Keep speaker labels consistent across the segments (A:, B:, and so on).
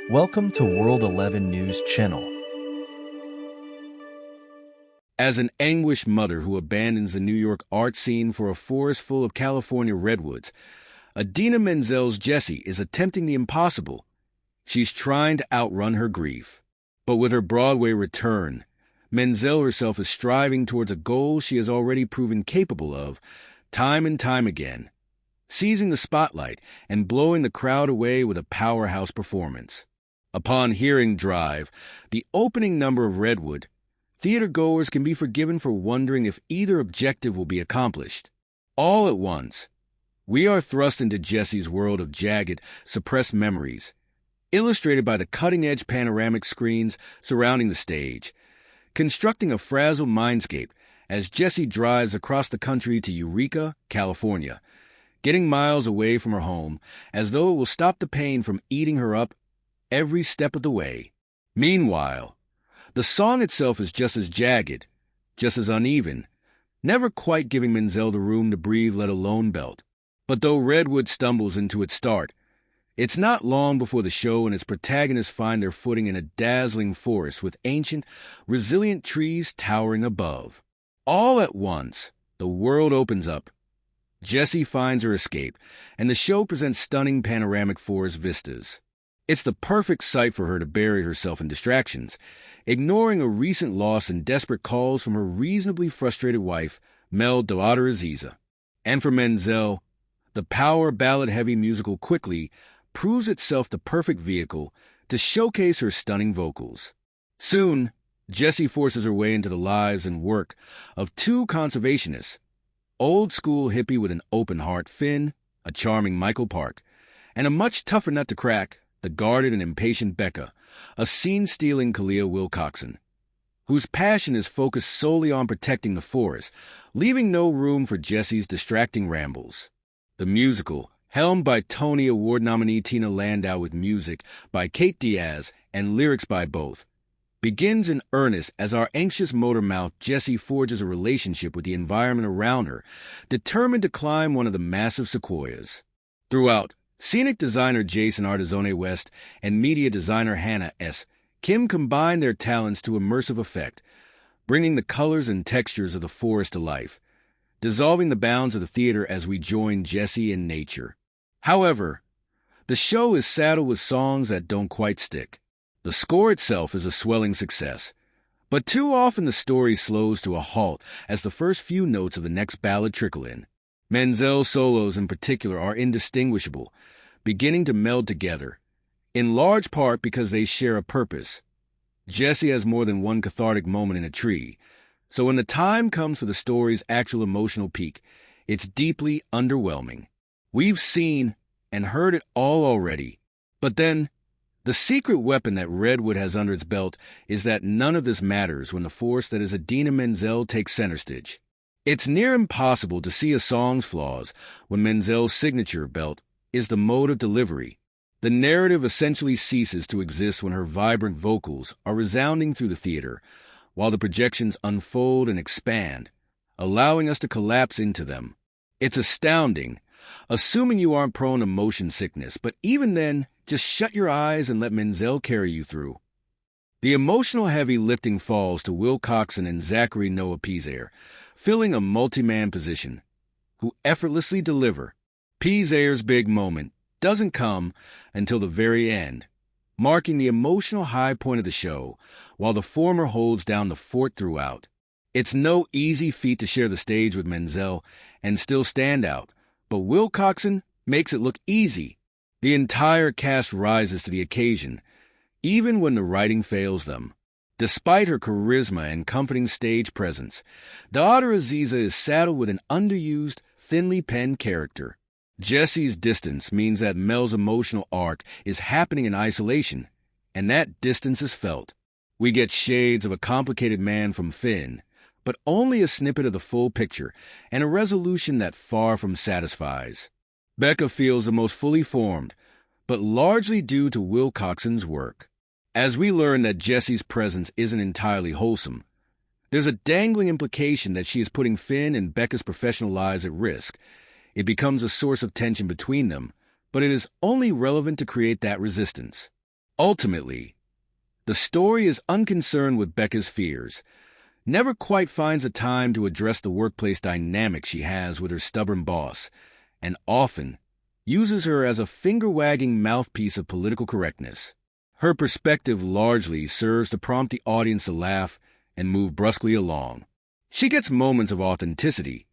A: Welcome to World 11 News Channel.
B: As an anguished mother who abandons the New York art scene for a forest full of California redwoods, Idina Menzel's Jessie is attempting the impossible. She's trying to outrun her grief. But with her Broadway return, Menzel herself is striving towards a goal she has already proven capable of, time and time again, seizing the spotlight and blowing the crowd away with a powerhouse performance. Upon hearing Drive, the opening number of Redwood, theatergoers can be forgiven for wondering if either objective will be accomplished. All at once, we are thrust into Jessie's world of jagged, suppressed memories, illustrated by the cutting-edge panoramic screens surrounding the stage, constructing a frazzled mindscape as Jessie drives across the country to Eureka, California, getting miles away from her home as though it will stop the pain from eating her up every step of the way. Meanwhile, the song itself is just as jagged, just as uneven, never quite giving Menzel the room to breathe, let alone belt. But though Redwood stumbles into its start, it's not long before the show and its protagonists find their footing in a dazzling forest with ancient, resilient trees towering above. All at once, the world opens up. Jessie finds her escape, and the show presents stunning panoramic forest vistas. It's the perfect site for her to bury herself in distractions, ignoring a recent loss and desperate calls from her reasonably frustrated wife, Mel daughter Aziza. And for Menzel, the power ballad-heavy musical quickly proves itself the perfect vehicle to showcase her stunning vocals. Soon, Jessie forces her way into the lives and work of two conservationists, old-school hippie with an open heart Finn, a charming Michael Park, and a much tougher nut to crack, the guarded and impatient Becca, a scene-stealing Kalia Wilcoxon, whose passion is focused solely on protecting the forest, leaving no room for Jessie's distracting rambles. The musical, helmed by Tony Award nominee Tina Landau with music by Kate Diaz and lyrics by both, begins in earnest as our anxious motor mouth Jessie forges a relationship with the environment around her, determined to climb one of the massive sequoias. Throughout, scenic designer Jason Artizone West and media designer Hannah S. Kim combine their talents to immersive effect, bringing the colors and textures of the forest to life, dissolving the bounds of the theater as we join Jessie in nature. However, the show is saddled with songs that don't quite stick. The score itself is a swelling success, but too often the story slows to a halt as the first few notes of the next ballad trickle in. Menzel's solos in particular are indistinguishable, beginning to meld together, in large part because they share a purpose. Jessie has more than one cathartic moment in a tree, so when the time comes for the story's actual emotional peak, it's deeply underwhelming. We've seen and heard it all already, but then, the secret weapon that Redwood has under its belt is that none of this matters when the force that is Idina Menzel takes center stage. It's near impossible to see a song's flaws when Menzel's signature belt is the mode of delivery. The narrative essentially ceases to exist when her vibrant vocals are resounding through the theater, while the projections unfold and expand, allowing us to collapse into them. It's astounding, assuming you aren't prone to motion sickness, but even then, just shut your eyes and let Menzel carry you through. The emotional heavy lifting falls to Wilcoxon and Zachary Noah Pizaire, filling a multi-man position, who effortlessly deliver. Pizaire's big moment doesn't come until the very end, marking the emotional high point of the show, while the former holds down the fort throughout. It's no easy feat to share the stage with Menzel and still stand out, but Wilcoxon makes it look easy. The entire cast rises to the occasion, even when the writing fails them. Despite her charisma and comforting stage presence, daughter Aziza is saddled with an underused, thinly penned character. Jessie's distance means that Mel's emotional arc is happening in isolation, and that distance is felt. We get shades of a complicated man from Finn, but only a snippet of the full picture, and a resolution that far from satisfies. Becca feels the most fully formed, but largely due to Wilcoxon's work. As we learn that Jessie's presence isn't entirely wholesome, there's a dangling implication that she is putting Finn and Becca's professional lives at risk. It becomes a source of tension between them, but it is only relevant to create that resistance. Ultimately, the story is unconcerned with Becca's fears, never quite finds a time to address the workplace dynamic she has with her stubborn boss, and often uses her as a finger-wagging mouthpiece of political correctness. Her perspective largely serves to prompt the audience to laugh and move brusquely along. She gets moments of authenticity,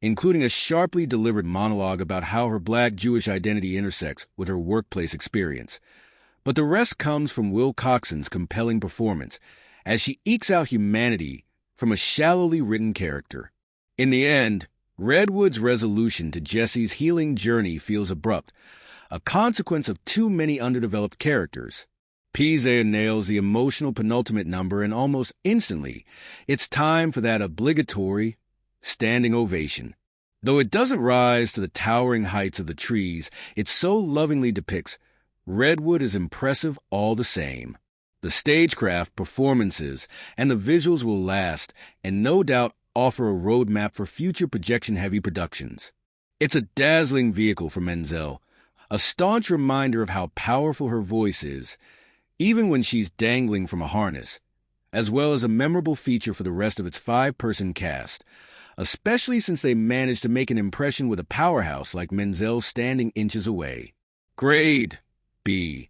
B: including a sharply delivered monologue about how her Black Jewish identity intersects with her workplace experience. But the rest comes from Will Coxon's compelling performance as she ekes out humanity from a shallowly written character. In the end, Redwood's resolution to Jesse's healing journey feels abrupt, a consequence of too many underdeveloped characters. Pizza nails the emotional penultimate number, and almost instantly, it's time for that obligatory standing ovation. Though it doesn't rise to the towering heights of the trees it so lovingly depicts, Redwood is impressive all the same. The stagecraft, performances, and the visuals will last, and no doubt offer a roadmap for future projection-heavy productions. It's a dazzling vehicle for Menzel, a staunch reminder of how powerful her voice is, even when she's dangling from a harness, as well as a memorable feature for the rest of its 5-person cast, especially since they managed to make an impression with a powerhouse like Menzel standing inches away. Grade B.